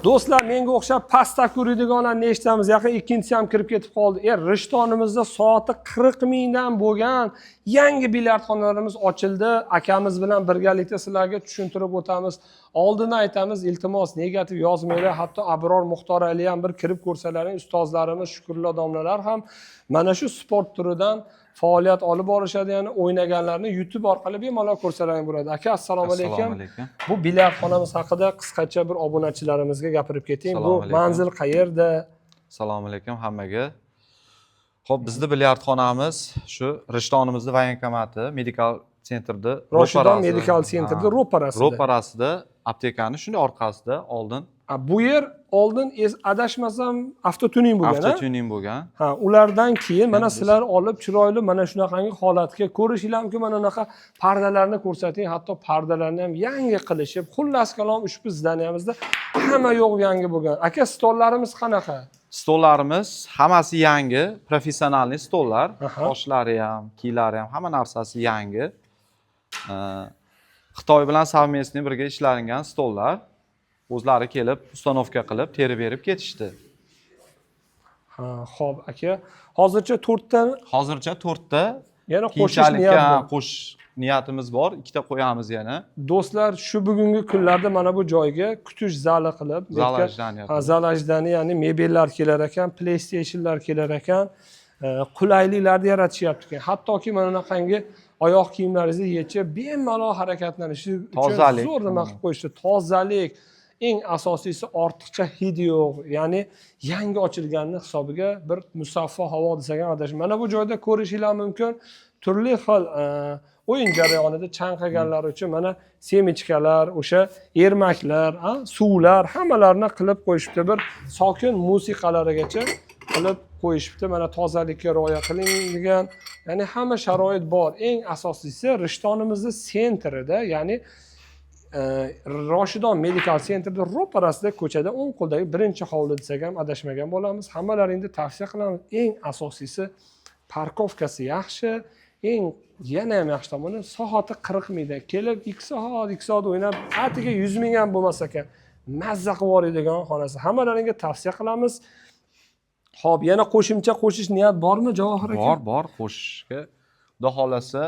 Do'stlar, menga o'xshab pastda ko'radiganlar nechtamiz? Yaqin ikkinchisi ham kirib ketib qoldi. Rishtonimizda soati 40 mingdan bo'lgan yangi bilyardxonalarimiz ochildi. Akamiz bilan birgalikda sizlarga tushuntirib o'tamiz. Oldin aytamiz, iltimos negativ yozmanglar. Hatto Abror Muxtor Ali ham bir kirib ko'rsalaring, ustozlarimiz, shukrlar domlalar ham mana shu sport turidan faoliyat olib borishadi, ya'ni o'ynaganlarni YouTube orqali bemalol ko'rsalaring bo'ladi. Aka, assalomu alaykum. Bu bilyardxonamiz haqida qisqacha bir obunachilarimizga gapirib keting. Bu manzil qayerda? Assalomu alaykum hammaga. Xo'p, bizning bilyardxonamiz shu Rishtonimizning voyenkomati medikal sentrda, Roshidon medikal sentrda ro'parasida. Ro'parasida aptekani shunday orqasida oldin. Bu yer oldin adashmasam avtotuning bo'lgan, Avtotuning bo'lgan. Ha, ulardan keyin mana sizlar olib chiroyli mana shunaqangi holatga ko'rishinglar mumkin. Mana bunaqa pardalarni ko'rsating, hatto pardalarni ham yangi qilishib, xullas kalom ushbu zdaniyamizda hamma yo'q yangi bo'lgan. Aka, stollarimiz qanaqa? Stollarimiz hammasi yangi, professionalniy stollar. Toshlari ham, kiylari ham, hamma narsasi yangi. Xitoy bilan совместный birga ishlaringan stollar. O'zlari kelib, ustanovka qilib, terib berib ketishdi. Ha, xo'p aka. Hozircha 4 ta. Hozircha 4 ta. Yana qo'shish niyat bor. Qo'shish niyatimiz bor. 2 ta qo'yamiz yana. Do'stlar, shu bugungi kunlarda mana bu joyga kutish zali qilib, zalajdani, ya'ni mebellar kelar ekan, PlayStationlar kelar ekan, qulayliklarni yaratishyapti ekan. Hattoki mana bunaqangi oyoq kiyimlaringizni yechib, bemalol harakatlanishi uchun zo'r nima qilib qo'yishdi. Tozalik, eng asosiysi ortiqcha hid yo'q. Ya'ni yangi ochilganning hisobiga bir musaffo havo desak ham adashmaydi. Mana bu joyda ko'rishinglar mumkin. Turli xil o'yin jarayonida chanqaganlar uchun mana semichkalar, o'sha ermaklar, suvlar hammalarini qilib qo'yishibdi. Bir sokin musiqalarigacha qilib qo'yishibdi. Mana tozalikka rioya qiling degan, ya'ni hamma sharoit bor. Eng asosiysi Rishtonimizning sentrida, ya'ni Roshidon medikal sentrda ro'parasida ko'chada o'ng qo'ldagi birinchi hovli desak ham adashmagan bo'lamiz. Hammalaringni tavsiya qilamiz. Eng asosiysi parkovkasi yaxshi, yana ham yaxshi tomoni soati 40 mingdan kelib 2 soat o'ynab, atiga 100 ming ham bo'lmasa ekan, mazza qilib yuboradigan xonasi. Hammalaringga tavsiya qilamiz. Xo'p, yana qo'shimcha qo'shish niyat bormi, Javohir aka? Bor, qo'shishga. Xudo xolasa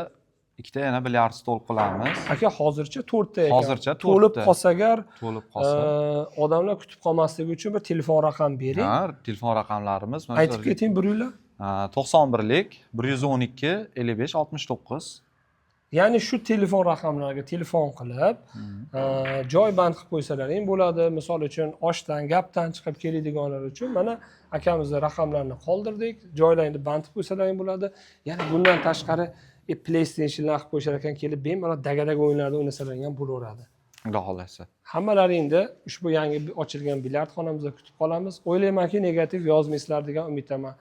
2 ta yana bilyard stol qilamiz. Aka, hozircha 4 ta ekan. Hozircha 4 ta. To'lib qolsa agar, odamlar kutib qolmasligi uchun bir telefon raqam bering. Ha, telefon raqamlarimiz mana aytib keting biringlar. 91lik 112 55 69. Ya'ni shu telefon raqamlariga telefon qilib, joy band qilib qo'ysalaring bo'ladi. Misol uchun oshdan, gapdan chiqib keladiganlar uchun mana akamizning raqamlarini qoldirdik. Joylaringni band qilib qo'ysalaring bo'ladi. Ya'ni bundan tashqari PlayStationlar qilib qo'yishar ekan, kelib bemalol dagadagi o'yinlarda o'ynasalaring ham bo'laveradi. Xudo xolasa. Hammalaringni ushbu yangi ochilgan bilyardxonamizda kutib qolamiz. O'ylaymanki, negativ yozmaysizlar degan umiddaman.